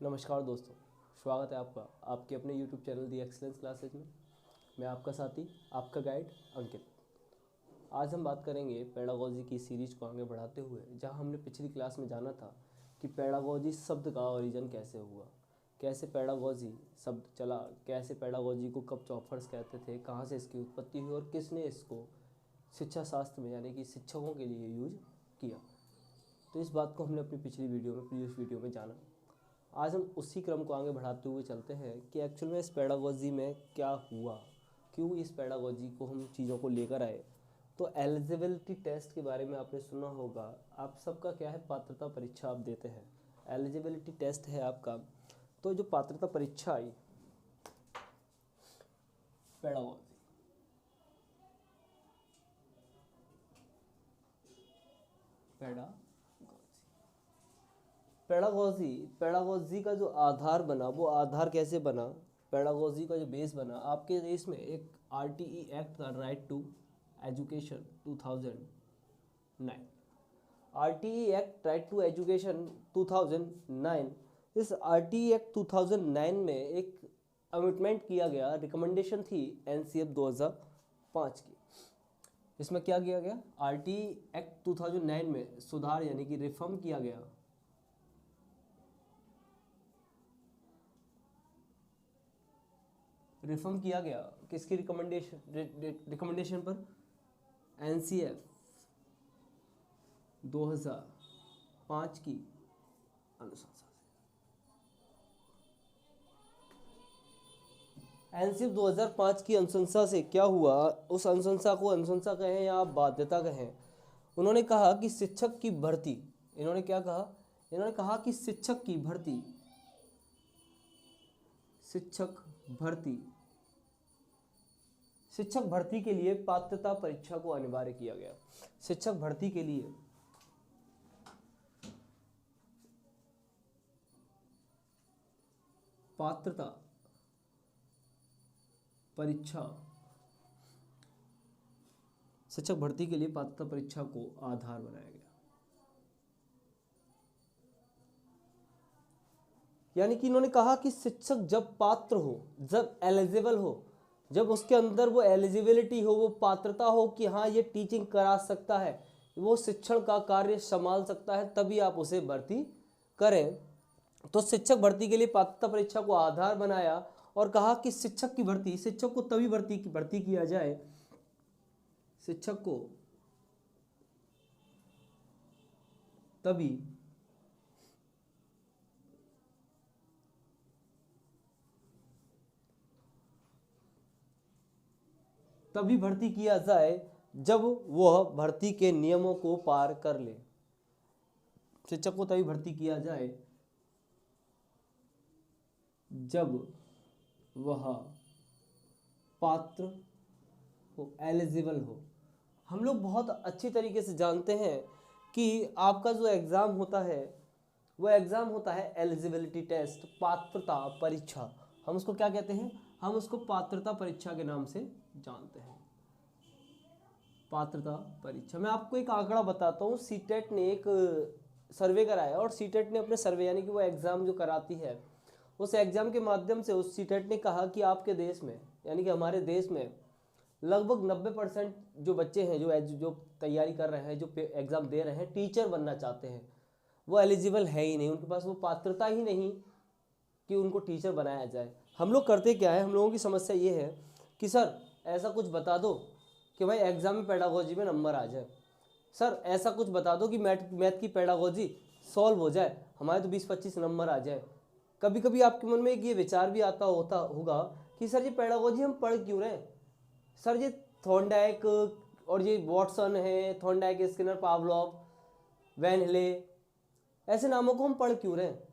नमस्कार दोस्तों, स्वागत है आपका आपके अपने YouTube चैनल दी एक्सीलेंस क्लासेज में। मैं आपका साथी, आपका गाइड अंकित। आज हम बात करेंगे पेडागोजी की सीरीज को आगे बढ़ाते हुए, जहां हमने पिछली क्लास में जाना था कि पेडागोजी शब्द का ओरिजिन कैसे हुआ, कैसे पेडागोजी शब्द चला, कैसे पेडागोजी को कब चौफर्स कहते थे, कहाँ से इसकी उत्पत्ति हुई और किसने इसको शिक्षा शास्त्र में यानी कि शिक्षकों के लिए यूज किया। तो इस बात को हमने अपनी पिछली प्रीवियस वीडियो में जाना। आज हम उसी क्रम को आगे बढ़ाते हुए चलते हैं कि एक्चुअल में इस पेडागोजी में क्या हुआ, क्यों इस पेडागोजी को हम चीज़ों को लेकर आए। तो एलिजिबिलिटी टेस्ट के बारे में आपने सुना होगा। आप सबका क्या है, पात्रता परीक्षा आप देते हैं, एलिजिबिलिटी टेस्ट है आपका। तो जो पात्रता परीक्षा आई पेडागोजी का जो आधार बना, वो आधार कैसे बना, पेडागोजी का जो बेस बना, आपके देश में एक RTE एक्ट था, right to education 2009। RTE act right to education 2009, इस RTE एक्ट 2009 में एक अमेंडमेंट किया गया, रिकमेंडेशन थी NCF 2005 की। इसमें क्या किया गया, RTE एक्ट 2009 में सुधार यानी कि रिफॉर्म किया गया। रिफॉर्म किया गया किसकी रिकमेंडेशन पर, NCF 2005 की अनुशंसा से। NCF 2005 की अनुशंसा से क्या हुआ, उस अनुशंसा को अनुशंसा कहें या आप बाध्यता कहें, उन्होंने कहा कि शिक्षक की भर्ती, इन्होंने क्या कहा, इन्होंने कहा कि शिक्षक भर्ती के लिए पात्रता परीक्षा को अनिवार्य किया गया। शिक्षक भर्ती के लिए पात्रता परीक्षा, शिक्षक भर्ती के लिए पात्रता परीक्षा को आधार बनाया गया। यानी कि इन्होंने कहा कि शिक्षक जब पात्र हो, जब एलिजिबल हो, जब उसके अंदर वो एलिजिबिलिटी हो, वो पात्रता हो कि हाँ ये टीचिंग करा सकता है, वो शिक्षण का कार्य संभाल सकता है, तभी आप उसे भर्ती करें। तो शिक्षक भर्ती के लिए पात्रता परीक्षा को आधार बनाया और कहा कि शिक्षक को तभी भर्ती किया जाए, शिक्षक को तभी भर्ती किया जाए जब वह भर्ती के नियमों को पार कर ले। शिक्षक को तभी भर्ती किया जाए जब वह पात्र हो, एलिजिबल हो। हम लोग बहुत अच्छी तरीके से जानते हैं कि आपका जो एग्ज़ाम होता है वो एग्ज़ाम होता है एलिजिबिलिटी टेस्ट, पात्रता परीक्षा। हम उसको क्या कहते हैं, हम उसको पात्रता परीक्षा के नाम से जानते हैं, पात्रता परीक्षा। मैं आपको एक आंकड़ा बताता हूँ। सीटेट ने एक सर्वे कराया और सीटेट ने अपने सर्वे यानी कि वो एग्ज़ाम जो कराती है, उस एग्ज़ाम के माध्यम से उस सीटेट ने कहा कि आपके देश में यानी कि हमारे देश में लगभग 90% जो बच्चे हैं जो तैयारी कर रहे हैं, जो एग्ज़ाम दे रहे हैं, टीचर बनना चाहते हैं, वो एलिजिबल है ही नहीं, उनके पास वो पात्रता ही नहीं कि उनको टीचर बनाया जाए। हम लोग करते क्या है, हम लोगों की समस्या ये है कि सर ऐसा कुछ बता दो कि भाई एग्ज़ाम में पेडागोजी में नंबर आ जाए, सर ऐसा कुछ बता दो कि मैथ की पेडागोजी सॉल्व हो जाए, हमारे तो 20-25 नंबर आ जाए। कभी कभी आपके मन में एक ये विचार भी आता होगा कि सर ये पेडागोजी हम पढ़ क्यों रहे हैं, सर ये थॉर्नडाइक और ये वॉटसन है, थॉर्नडाइक, स्किनर, पावलोव, वैन हिले, ऐसे नामों को हम पढ़ क्यों रहे हैं,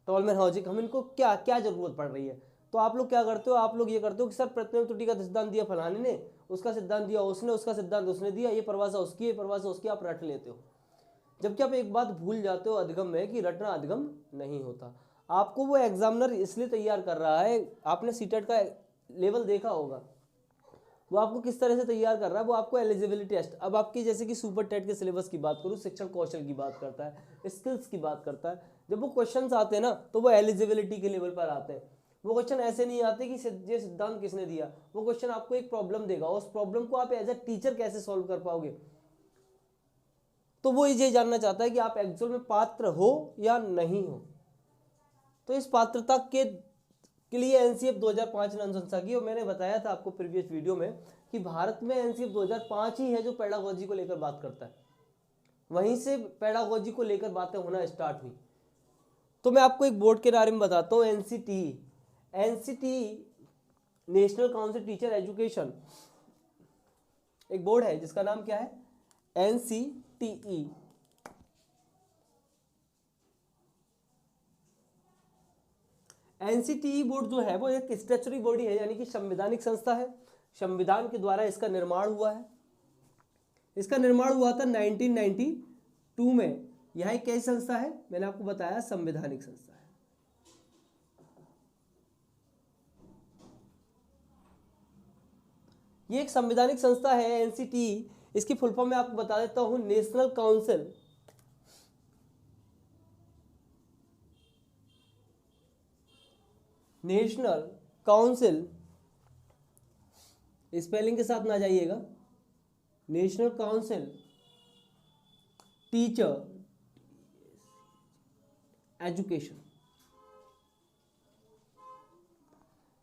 टॉलमैन हॉजिक, हम इनको क्या क्या जरूरत पड़ रही है। तो आप लोग क्या करते हो, आप लोग ये करते हो कि सर प्रतिबिंब त्रुटि का सिद्धांत दिया फलाने ने, उसका सिद्धांत दिया उसने, उसका सिद्धांत उसने दिया, ये परिभाषा उसकी, ये परिभाषा उसकी, आप रट लेते हो। जबकि आप एक बात भूल जाते हो अधिगम में कि रटना अधिगम नहीं होता। आपको वो एग्जामिनर इसलिए तैयार कर रहा है, आपने सीटेट का लेवल देखा होगा, वो आपको किस तरह से तैयार कर रहा है, वो आपको एलिजिबिलिटी टेस्ट, अब आपकी जैसे कि सुपर टेट के सिलेबस की बात करूँ, शिक्षण कौशल की बात करता है, स्किल्स की बात करता है, जब वो क्वेश्चंस आते हैं ना तो वो एलिजिबिलिटी के लेवल पर आते हैं। वो क्वेश्चन ऐसे नहीं आते कि ये सिद्धांत किसने दिया, वो क्वेश्चन आपको एक प्रॉब्लम देगा, उस प्रॉब्लम को आप एज ए टीचर कैसे सॉल्व कर पाओगे, तो वो ये जानना चाहता है कि आप एक्चुअल में पात्र हो या नहीं हो। तो इस पात्रता के लिए एनसीएफ 2005 ने अनुशंसा की, और मैंने बताया था आपको प्रीवियस वीडियो में कि भारत में एनसीएफ 2005 ही है जो पेडागोजी को लेकर बात करता है, वहीं से पेडागोजी को लेकर बातें होना स्टार्ट हुई। तो मैं आपको एक बोर्ड के बारे में बताता हूँ, NCT national council teacher education, एक बोर्ड है जिसका नाम क्या है, एनसीटीई। एनसीटीई बोर्ड जो है वो एक स्टैट्यूटरी बॉडी है, यानी कि संवैधानिक संस्था है, संविधान के द्वारा इसका निर्माण हुआ है। इसका निर्माण हुआ था 1992 में। यह एक कैसी संस्था है, मैंने आपको बताया संवैधानिक संस्था है। ये एक संवैधानिक संस्था है एनसीटीई, इसकी फुल फॉर्म मैं आपको बता देता हूं, नेशनल काउंसिल, स्पेलिंग के साथ ना जाइएगा, national council teacher education,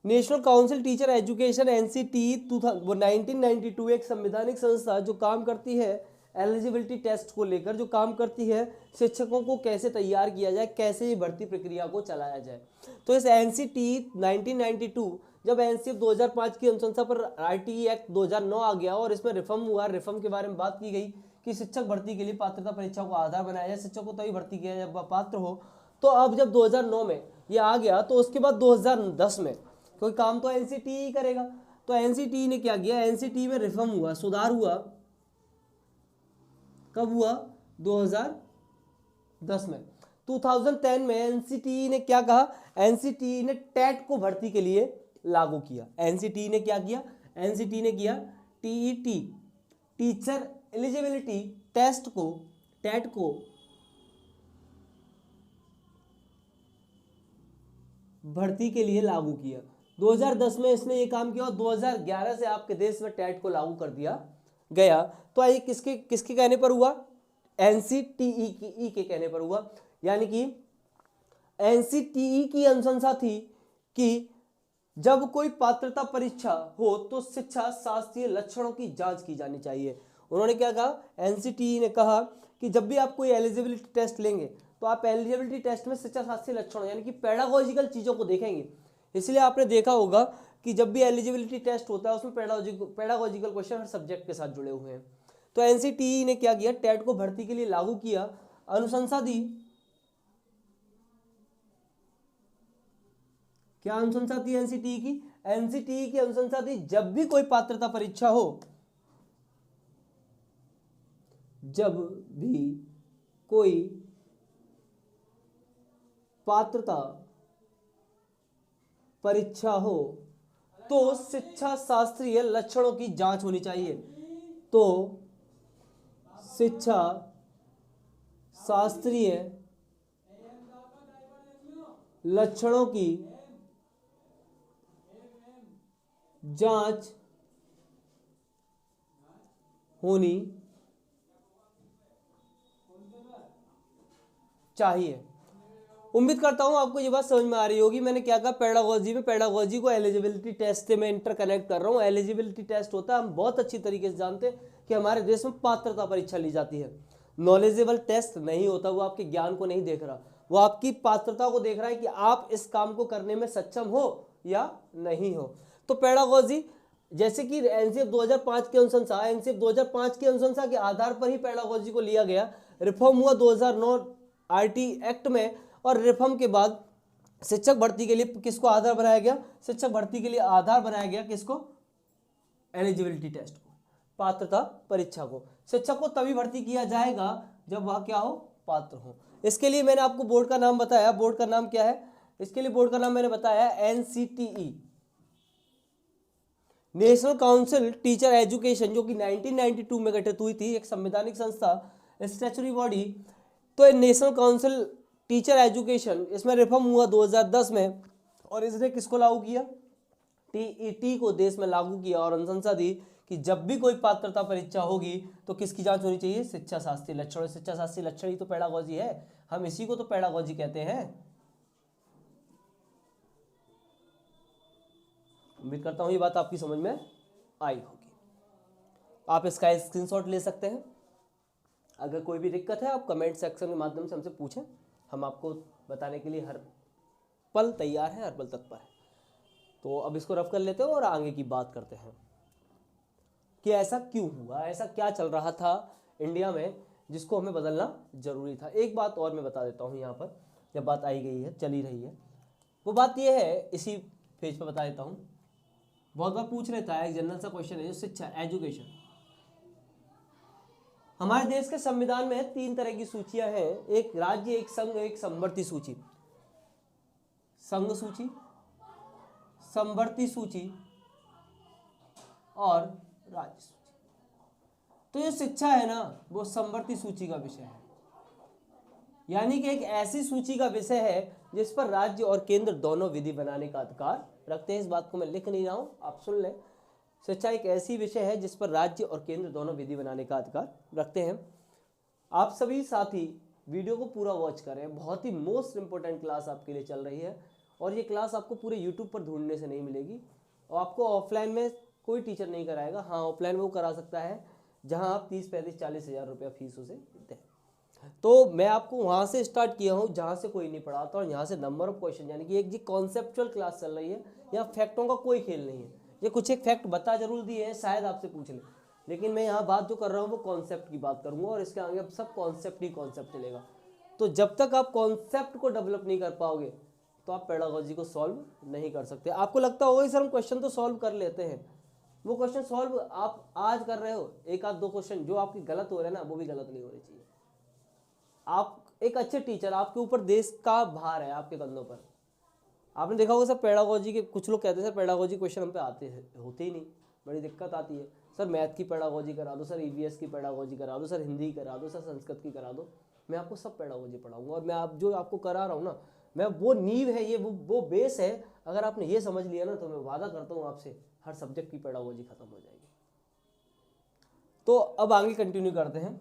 national council teacher education NCT 1992 एक संवैधानिक संस्था जो काम करती है एलिजिबिलिटी टेस्ट को लेकर, जो काम करती है शिक्षकों को कैसे तैयार किया जाए, कैसे ये भर्ती प्रक्रिया को चलाया जाए। तो इस एनसीटी 1992 जब एनसीएफ 2005 की अनुशंसा पर आरटीई एक्ट 2009 आ गया और इसमें रिफॉर्म हुआ, रिफॉर्म के बारे में बात की गई कि शिक्षक भर्ती के लिए पात्रता परीक्षा को आधार बनाया जाए, शिक्षक को तभी भर्ती किया जब वह पात्र हो। तो अब जब 2009 में ये आ गया तो उसके बाद 2010 में कोई काम तो एनसीटी करेगा, तो एनसीटी ने क्या किया, एनसीटी में रिफॉर्म हुआ, सुधार हुआ। कब हुआ, 2010 में। 2010 में एनसीटी ने क्या कहा, एनसीटी ने टेट को भर्ती के लिए लागू किया। एनसीटी ने क्या किया, एनसीटी ने किया टीईटी, टीचर एलिजिबिलिटी टेस्ट को, टेट को भर्ती के लिए लागू किया। 2010 में इसने ये काम किया और 2011 से आपके देश में टेट को लागू कर दिया गया। तो ये किसके किसके कहने पर हुआ, एनसीटीई के कहने पर हुआ। यानी कि एनसीटीई की अनुशंसा थी कि जब कोई पात्रता परीक्षा हो तो शिक्षा शास्त्रीय लक्षणों की जांच की जानी चाहिए। उन्होंने क्या कहा, एनसीटीई ने कहा कि जब भी आप कोई एलिजिबिलिटी टेस्ट लेंगे तो आप एलिजिबिलिटी टेस्ट में शिक्षा शास्त्रीय लक्षण यानी कि पेडागोजिकल चीज़ों को देखेंगे। इसलिए आपने देखा होगा कि जब भी एलिजिबिलिटी टेस्ट होता है उसमें पेडागोजिकल क्वेश्चन हर सब्जेक्ट के साथ जुड़े हुए हैं। तो एनसीटीई ने क्या किया, टेट को भर्ती के लिए लागू किया, अनुशंसा दी। क्या अनुशंसा थी एनसीटीई की, एनसीटीई की अनुशंसा थी जब भी कोई पात्रता परीक्षा हो, जब भी कोई पात्रता परीक्षा हो तो शिक्षा शास्त्रीय लक्षणों की जांच होनी चाहिए। तो शिक्षा शास्त्रीय लक्षणों की जांच होनी चाहिए। उम्मीद करता हूं आपको ये बात समझ में आ रही होगी। मैंने क्या कहा, पेडागोजी में पेडागोजी को एलिजिबिलिटी टेस्ट से मैं इंटरकनेक्ट कर रहा हूँ। एलिजिबिलिटी टेस्ट होता है, हम बहुत अच्छी तरीके से जानते हैं कि हमारे देश में पात्रता परीक्षा ली जाती है। नॉलेजेबल टेस्ट नहीं होता, वो आपके ज्ञान को नहीं देख रहा, वो आपकी पात्रता को देख रहा है कि आप इस काम को करने में सक्षम हो या नहीं हो। तो पेडागोजी जैसे कि एनसीएफ 2005 की अनुशंसा, एनसीएफ 2005 की अनुशंसा के आधार पर ही पेडागोजी को लिया गया। रिफॉर्म हुआ 2009 आरटी एक्ट में, और रिफॉर्म के बाद शिक्षक भर्ती के लिए किसको आधार बनाया गया, शिक्षक भर्ती के लिए आधार बनाया गया किसको, एलिजिबिलिटी टेस्ट को, पात्रता परीक्षा को। शिक्षक को तभी भर्ती किया जाएगा जब वह क्या हो, पात्र हो। इसके लिए मैंने आपको बोर्ड का नाम बताया, बोर्ड का नाम क्या है, इसके लिए बोर्ड का नाम मैंने बताया NCTE. National council teacher education जो कि 1992 में गठित हुई थी, एक संवैधानिक संस्था, स्टैच्यूटरी बॉडी। तो नेशनल काउंसिल टीचर एजुकेशन, इसमें रिफॉर्म हुआ 2010 में, और इसने किसको लागू किया? टीईटी को देश में लागू किया और अनुशंसा दी कि जब भी कोई पात्रता परीक्षा होगी तो किसकी जांच होनी चाहिए? शिक्षा शास्त्री लक्षण। शिक्षा शास्त्री लक्षण ही तो पेडागोजी है, हम इसी को तो पेडागोजी कहते हैं। उम्मीद करता हूं ये बात आपकी समझ में आई होगी। आप इसका स्क्रीनशॉट ले सकते हैं। अगर कोई भी दिक्कत है आप कमेंट सेक्शन के माध्यम से हमसे पूछें, हम आपको बताने के लिए हर पल तैयार हैं, हर पल तत्पर हैं। तो अब इसको रफ कर लेते हैं और आगे की बात करते हैं कि ऐसा क्यों हुआ, ऐसा क्या चल रहा था इंडिया में जिसको हमें बदलना जरूरी था। एक बात और मैं बता देता हूँ यहाँ पर, जब बात आई गई है, चली रही है, वो बात ये है, इसी पेज पर बता देता हूँ। बहुत बार पूछ लेता है, एक जनरल सा क्वेश्चन है जो शिक्षा एजुकेशन। हमारे देश के संविधान में 3 तरह की सूचियां हैं, एक राज्य, एक संघ, एक समवर्ती सूची। संघ सूची, समवर्ती सूची और राज्य सूची। तो ये शिक्षा है ना, वो समवर्ती सूची का विषय है, यानी कि एक ऐसी सूची का विषय है जिस पर राज्य और केंद्र दोनों विधि बनाने का अधिकार रखते हैं। इस बात को मैं लिख नहीं रहा हूं, आप सुन लें। शिक्षा एक ऐसी विषय है जिस पर राज्य और केंद्र दोनों विधि बनाने का अधिकार रखते हैं। आप सभी साथी वीडियो को पूरा वॉच करें, बहुत ही मोस्ट इंपॉर्टेंट क्लास आपके लिए चल रही है, और ये क्लास आपको पूरे यूट्यूब पर ढूंढने से नहीं मिलेगी, और आपको ऑफलाइन में कोई टीचर नहीं कराएगा। हाँ, ऑफलाइन वो करा सकता है जहाँ आप 30-35-40 हज़ार रुपया फीस उसे दें। तो मैं आपको वहाँ से स्टार्ट किया हूँ जहाँ से कोई नहीं पढ़ाता, और यहाँ से नंबर ऑफ क्वेश्चन, यानी कि एक जी कॉन्सेप्चुअल क्लास चल रही है, यहाँ फैक्टों का कोई खेल नहीं है। ये कुछ एक फैक्ट बता जरूर दिए हैं, शायद आपसे पूछ ले, लेकिन मैं यहाँ बात जो कर रहा हूँ वो कॉन्सेप्ट की बात करूँगा, और इसके आगे अब सब कॉन्सेप्ट ही कॉन्सेप्ट चलेगा। तो जब तक आप कॉन्सेप्ट को डेवलप नहीं कर पाओगे तो आप पेडागोजी को सॉल्व नहीं कर सकते। आपको लगता होगा सर हम क्वेश्चन तो सॉल्व कर लेते हैं, वो क्वेश्चन सॉल्व आप आज कर रहे हो, एक आध 2 क्वेश्चन जो आपकी गलत हो रहे हैं ना, वो भी गलत नहीं होने चाहिए। आप एक अच्छे टीचर, आपके ऊपर देश का भार है आपके कंधों पर। आपने देखा होगा सर पेडागोजी के कुछ लोग कहते हैं सर पेडागोजी क्वेश्चन हम पे आते होते ही नहीं, बड़ी दिक्कत आती है। सर मैथ की पेडागोजी करा दो, सर ईवीएस की पेडागोजी करा दो, सर हिंदी करा दो, सर संस्कृत की करा दो। मैं आपको सब पेडागोजी पढ़ाऊंगा, और मैं आप जो आपको करा रहा हूँ ना, मैं वो नींव है, ये वो बेस है। अगर आपने ये समझ लिया ना, तो मैं वादा करता हूँ आपसे हर सब्जेक्ट की पेडागोजी खत्म हो जाएगी। तो अब आगे कंटिन्यू करते हैं।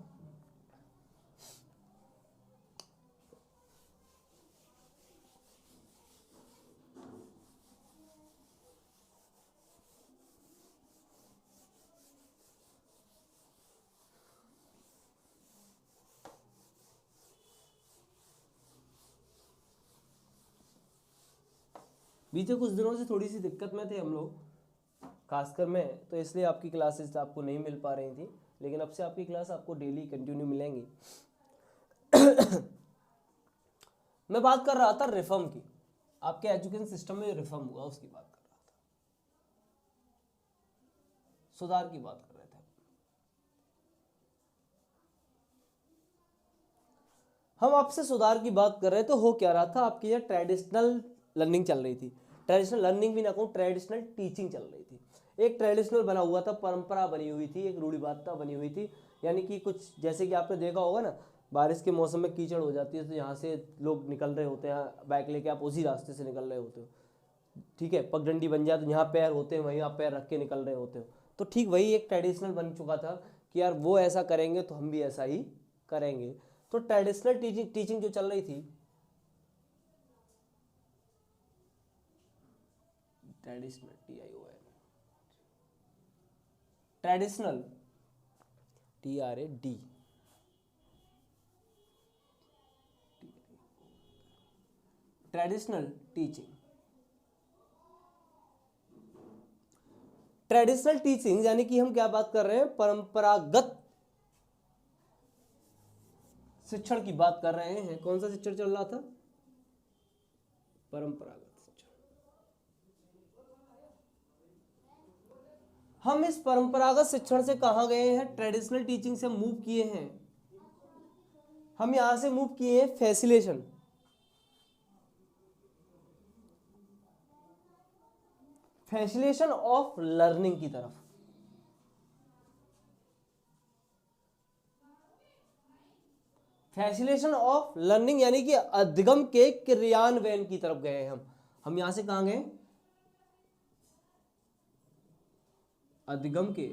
बीते कुछ दिनों से थोड़ी सी दिक्कत में थे हम लोग, खासकर मैं, तो इसलिए आपकी क्लासेस आपको नहीं मिल पा रही थी, लेकिन अब से आपकी क्लास आपको डेली कंटिन्यू मिलेंगी। मैं बात कर रहा था रिफॉर्म की, आपके एजुकेशन सिस्टम में रिफॉर्म हुआ उसकी बात कर रहा था, सुधार की बात कर रहे थे हम आपसे। सुधार की बात कर रहे थे, तो हो क्या रहा था, आपकी यहाँ ट्रेडिशनल लर्निंग चल रही थी। ट्रेडिशनल लर्निंग भी ना कहूँ, ट्रेडिशनल टीचिंग चल रही थी। एक ट्रेडिशनल बना हुआ था, परंपरा बनी हुई थी, एक रूढ़िवादिता बनी हुई थी। यानी कि कुछ जैसे कि आपने देखा होगा ना, बारिश के मौसम में कीचड़ हो जाती है, तो यहाँ से लोग निकल रहे होते हैं बाइक लेके, आप उसी रास्ते से निकल रहे होते हो, ठीक है। पगडंडी बन जाए तो यहाँ पैर होते हैं, वहीं आप पैर रख के निकल रहे होते हो। तो ठीक वही एक ट्रेडिशनल बन चुका था कि यार वो ऐसा करेंगे तो हम भी ऐसा ही करेंगे। तो ट्रेडिशनल टीचिंग जो चल रही थी, traditional traditional TRAD, traditional teaching. Traditional teaching यानी कि हम क्या बात कर रहे हैं, परंपरागत शिक्षण की बात कर रहे हैं। कौन सा शिक्षण चल रहा था, परंपरागत शिक्षण। हम इस परंपरागत शिक्षण से कहां गए हैं, ट्रेडिशनल टीचिंग से मूव किए हैं। हम यहां से मूव किए हैं फैसिलेशन। फैसिलिटेशन ऑफ लर्निंग की तरफ। फैसिलिटेशन ऑफ लर्निंग यानी कि अधिगम के क्रियान्वयन की तरफ गए हैं हम यहां से कहां गए, अधिगम के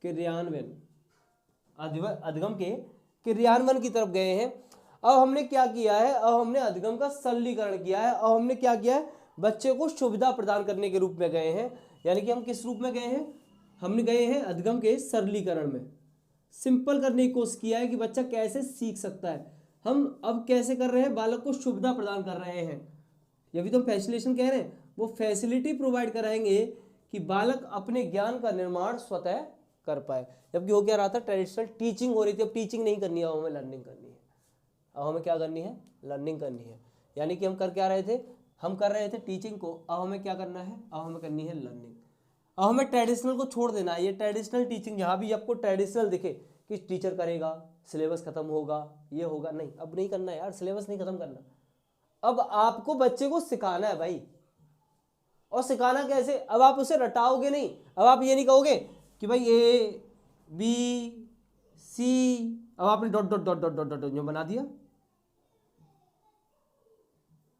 क्रियान्वयन, अधिगम के क्रियान्वयन की तरफ गए हैं। अब हमने क्या किया है, अब हमने अधिगम का सरलीकरण किया है। अब हमने क्या किया है, बच्चे को सुविधा प्रदान करने के रूप में गए हैं। यानी कि हम किस रूप में गए हैं, हमने गए हैं अधिगम के सरलीकरण में, सिंपल करने की कोशिश किया है कि बच्चा कैसे सीख सकता है। हम अब कैसे कर रहे हैं, बालक को सुविधा प्रदान कर रहे हैं। ये भी तो हम फैसिलिटेशन कह रहे हैं, वो फैसिलिटी प्रोवाइड कराएंगे कि बालक अपने ज्ञान का निर्माण स्वतः कर पाए। जबकि हो क्या रहा था, ट्रेडिशनल टीचिंग हो रही थी। अब टीचिंग नहीं करनी है, अब हमें लर्निंग करनी है। अब हमें क्या करनी है, लर्निंग करनी है। यानी कि हम कर क्या रहे थे, हम कर रहे थे टीचिंग को, अब हमें क्या करना है, अब हमें करनी है लर्निंग। अब हमें ट्रेडिशनल को छोड़ देना है। ये ट्रेडिशनल टीचिंग, जहाँ भी आपको ट्रेडिशनल दिखे कि टीचर करेगा, सिलेबस खत्म होगा, ये होगा, नहीं, अब नहीं करना है यार, सिलेबस नहीं खत्म करना। अब आपको बच्चे को सिखाना है भाई। और सिखाना कैसे, अब आप उसे रटाओगे नहीं। अब आप ये नहीं कहोगे कि भाई ए बी सी, अब आपने dot dot dot dot dot dot जो बना दिया,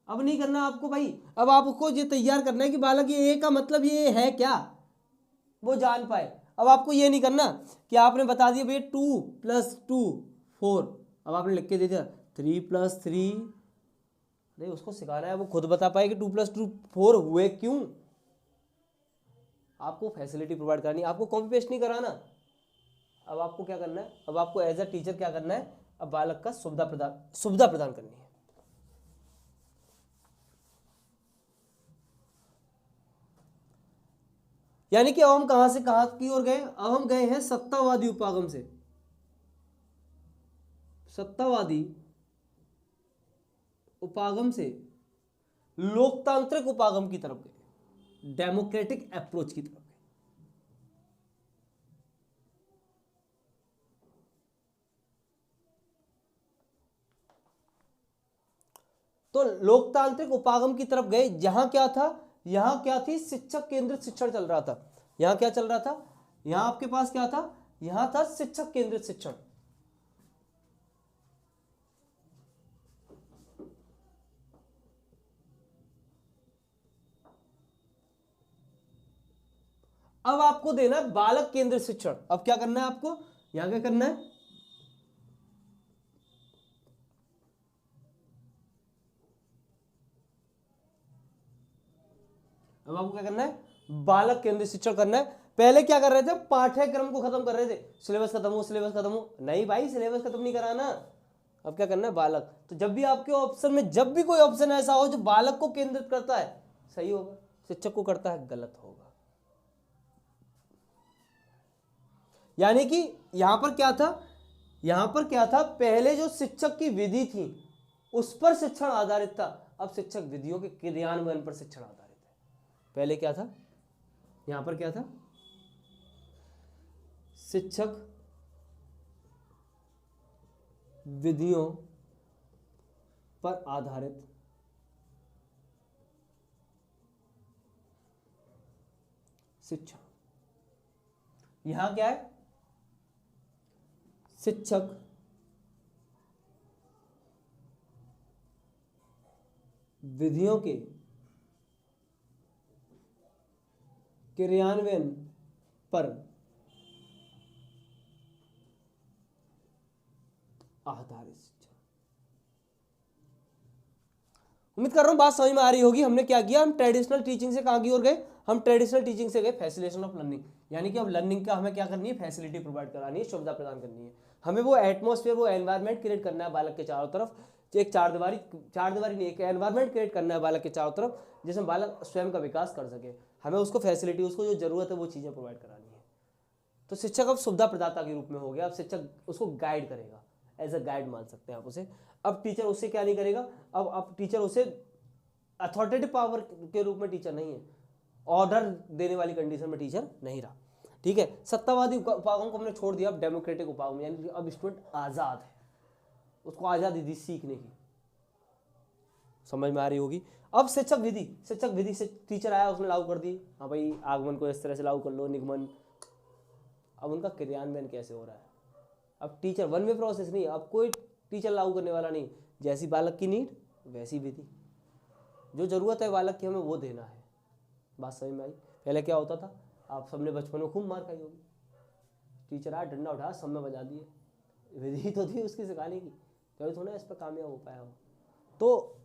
अब नहीं करना आपको भाई। अब आपको ये तैयार करना है कि बालक ये ए का मतलब ये है क्या, वो जान पाए। अब आपको ये नहीं करना कि आपने बता दिया भाई 2 + 2 4, अब आपने लिख के दे दिया 3 + 3, नहीं, उसको सिखाना है वो खुद बता पाए कि 2 + 2 4 हुए क्यों। आपको फैसिलिटी प्रोवाइड करनी है, आपको कॉपी पेस्ट नहीं कराना। अब आपको क्या करना है, अब आपको एज अ टीचर क्या करना है, अब बालक का सुविधा प्रदान करनी है। यानी कि अब हम कहां से कहां की ओर गए, अब हम गए हैं सत्तावादी उपागम से, सत्तावादी उपागम से लोकतांत्रिक उपागम की तरफ गए, डेमोक्रेटिक अप्रोच की तरफ गए। तो लोकतांत्रिक उपागम की तरफ गए, जहां क्या था, यहां क्या थी, शिक्षक केंद्रित शिक्षण चल रहा था। यहां क्या चल रहा था, यहां आपके पास क्या था, यहां था शिक्षक केंद्रित शिक्षण। अब आपको देना है बालक केंद्रित शिक्षण। अब क्या करना है आपको, यहां क्या करना है, अब आपको क्या करना है, बालक केंद्रित शिक्षण करना है। पहले क्या कर रहे थे, पाठ्यक्रम को खत्म कर रहे थे, सिलेबस खत्म हो, सिलेबस खत्म हो, नहीं भाई, सिलेबस खत्म नहीं कराना। अब क्या करना है, बालक। तो जब भी आपके ऑप्शन में, जब भी कोई ऑप्शन ऐसा हो जो बालक को केंद्रित करता है, सही होगा, शिक्षक को करता है, गलत होगा। यानी कि यहां पर क्या था, यहां पर क्या था, पहले जो शिक्षक की विधि थी उस पर शिक्षण आधारित था, अब शिक्षक विधियों के क्रियान्वयन पर शिक्षण आधारित है। पहले क्या था, यहां पर क्या था, शिक्षक विधियों पर आधारित शिक्षण, यहां क्या है, शिक्षक विधियों के क्रियान्वयन पर आधारित शिक्षण। उम्मीद कर रहा हूं बात समझ में आ रही होगी। हमने क्या किया, हम ट्रेडिशनल टीचिंग से कहां की ओर गए, हम ट्रेडिशनल टीचिंग से गए फैसिलिटेशन ऑफ लर्निंग। यानी कि अब लर्निंग का हमें क्या करनी है, फैसिलिटी प्रोवाइड करानी है, सुविधा प्रदान करनी है। हमें वो एटमॉस्फेयर, वो एनवायरनमेंट क्रिएट करना है बालक के चारों तरफ, एक चार दीवारी नहीं, एक एनवायरनमेंट क्रिएट करना है बालक के चारों तरफ, जिसमें बालक स्वयं का विकास कर सके। हमें उसको फैसिलिटी, उसको जो जरूरत है वो चीज़ें प्रोवाइड करानी है। तो शिक्षक अब सुविधा प्रदाता के रूप में हो गया। अब शिक्षक उसको गाइड करेगा, एज अ गाइड मान सकते हैं आप उसे। अब टीचर उससे क्या नहीं करेगा, अब टीचर उसे अथॉरिटेटिव पावर के रूप में टीचर नहीं है, ऑर्डर देने वाली कंडीशन में टीचर नहीं रहा। ठीक है, सत्तावादी उपागम को हमने छोड़ दिया, अब डेमोक्रेटिक उपागम, यानी अब स्टूडेंट आज़ाद है, उसको आज़ादी दी सीखने की। समझ में आ रही होगी। अब शिक्षक विधि से टीचर आया, उसने लागू कर दी, हाँ भाई आगमन को इस तरह से लागू कर लो, निगमन। अब उनका क्रियान्वयन कैसे हो रहा है? अब टीचर वन वे प्रोसेस नहीं, अब कोई टीचर लागू करने वाला नहीं, जैसी बालक की नीड वैसी विधि, जो जरूरत है बालक की हमें वो देना है। बात समझ में आई? पहले क्या होता था, आप सबने बचपन में खूब मार खाई होगी, टीचर आया डंडा उठाया सब में बजा दिए, विधि तो थी उसकी सिखाने की, तो थोड़ा इस पर कामयाब हो पाया हो। तो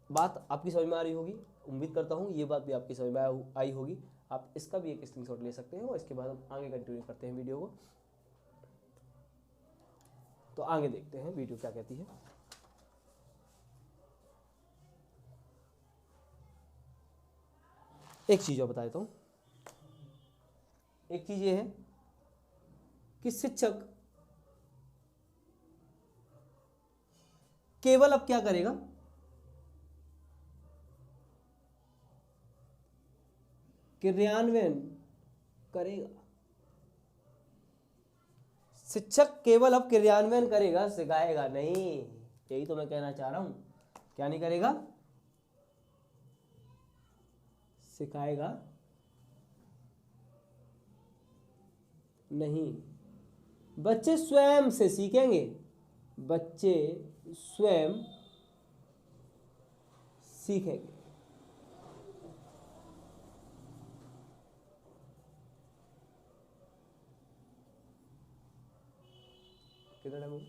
बात आपकी समझ में आ रही होगी, उम्मीद करता हूँ ये बात भी आपकी समझ में आई होगी। आप इसका भी एक स्क्रीनशॉट ले सकते हैं और इसके बाद हम आगे कंटिन्यू करते हैं वीडियो को। तो आगे देखते हैं वीडियो क्या कहती है। एक चीज और बता देता हूँ, एक चीज ये है कि शिक्षक केवल अब क्या करेगा, क्रियान्वयन करेगा। शिक्षक केवल अब क्रियान्वयन करेगा, सिखाएगा नहीं। यही तो मैं कहना चाह रहा हूं, क्या नहीं करेगा, सिखाएगा नहीं। बच्चे स्वयं से सीखेंगे, बच्चे स्वयं सीखेंगे। कितना टाइम हो गया?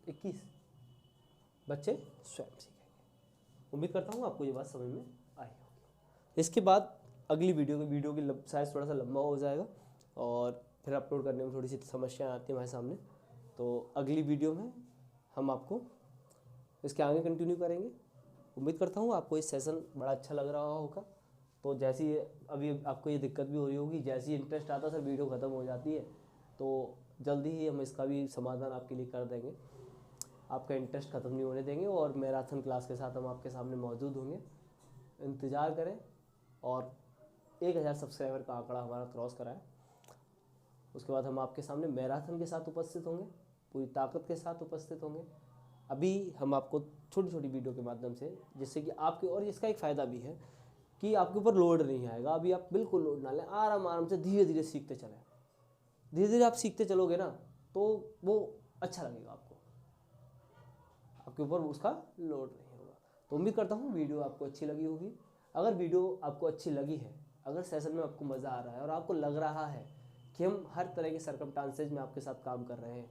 21। बच्चे स्वयं सीखेंगे। उम्मीद करता हूँ आपको ये बात समझ में आई होगी। इसके बाद अगली वीडियो की साइज थोड़ा सा लंबा हो जाएगा और फिर अपलोड करने में थोड़ी सी समस्याएं आती हैं हमारे सामने। तो अगली वीडियो में हम आपको इसके आगे कंटिन्यू करेंगे। उम्मीद करता हूँ आपको ये सेशन बड़ा अच्छा लग रहा होगा। तो जैसी अभी आपको ये दिक्कत भी हो रही होगी, जैसी इंटरेस्ट आता है सर वीडियो ख़त्म हो जाती है, तो जल्दी ही हम इसका भी समाधान आपके लिए कर देंगे। आपका इंटरेस्ट ख़त्म नहीं होने देंगे और मैराथन क्लास के साथ हम आपके सामने मौजूद होंगे। इंतज़ार करें और 1000 सब्सक्राइबर का आंकड़ा हमारा क्रॉस कराएं। उसके बाद हम आपके सामने मैराथन के साथ उपस्थित होंगे, पूरी ताकत के साथ उपस्थित होंगे। अभी हम आपको छोटी छोटी वीडियो के माध्यम से, जिससे कि आपके, और इसका एक फ़ायदा भी है कि आपके ऊपर लोड नहीं आएगा। अभी आप बिल्कुल लोड ना लें, आराम से धीरे धीरे सीखते चलें। धीरे धीरे आप सीखते चलोगे ना तो वो अच्छा लगेगा आपको, आपके ऊपर उसका लोड नहीं होगा। तो उम्मीद करता हूँ वीडियो आपको अच्छी लगी होगी। अगर वीडियो आपको अच्छी लगी है, अगर सेशन में आपको मज़ा आ रहा है और आपको लग रहा है कि हम हर तरह के सर्कमस्टांसेस में आपके साथ काम कर रहे हैं,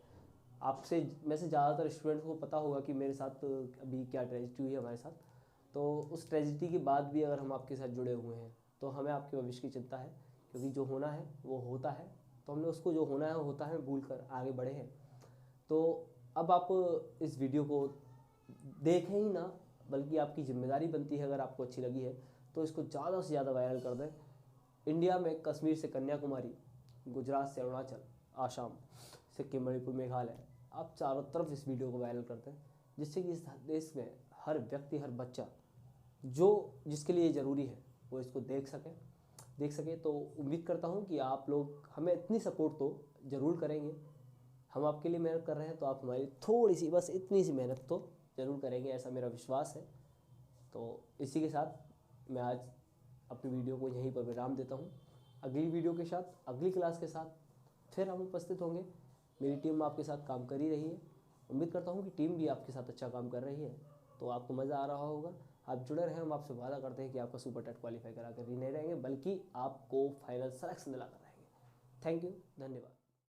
आपसे में से ज़्यादातर स्टूडेंट्स को पता होगा कि मेरे साथ अभी क्या ट्रेजिडी हुई है हमारे साथ। तो उस ट्रेजिडी के बाद भी अगर हम आपके साथ जुड़े हुए हैं तो हमें आपके भविष्य की चिंता है, क्योंकि जो होना है वो होता है, तो हमने उसको जो होना है वो होता है भूल कर आगे बढ़े हैं। तो अब आप इस वीडियो को देखें ही ना, बल्कि आपकी जिम्मेदारी बनती है, अगर आपको अच्छी लगी है तो इसको ज़्यादा से ज़्यादा वायरल कर दें। इंडिया में कश्मीर से कन्याकुमारी, गुजरात से अरुणाचल, आसाम, सिक्किम, मणिपुर, मेघालय, आप चारों तरफ इस वीडियो को वायरल करते हैं, जिससे कि इस देश में हर व्यक्ति, हर बच्चा जो जिसके लिए ज़रूरी है वो इसको देख सके। तो उम्मीद करता हूँ कि आप लोग हमें इतनी सपोर्ट तो ज़रूर करेंगे। हम आपके लिए मेहनत कर रहे हैं तो आप हमारी थोड़ी सी, बस इतनी सी मेहनत तो ज़रूर करेंगे, ऐसा मेरा विश्वास है। तो इसी के साथ मैं आज अपनी वीडियो को यहीं पर विराम देता हूँ। अगली वीडियो के साथ, अगली क्लास के साथ फिर हम उपस्थित होंगे। मेरी टीम आपके साथ काम कर ही रही है, उम्मीद करता हूँ कि टीम भी आपके साथ अच्छा काम कर रही है, तो आपको मज़ा आ रहा होगा। आप जुड़े रहें, हम आपसे वादा करते हैं कि आपका सुपर टेट क्वालिफाई करा कर ही नहीं रहेंगे, बल्कि आपको फाइनल सेलेक्शन दिला कर रहेंगे। थैंक यू, धन्यवाद।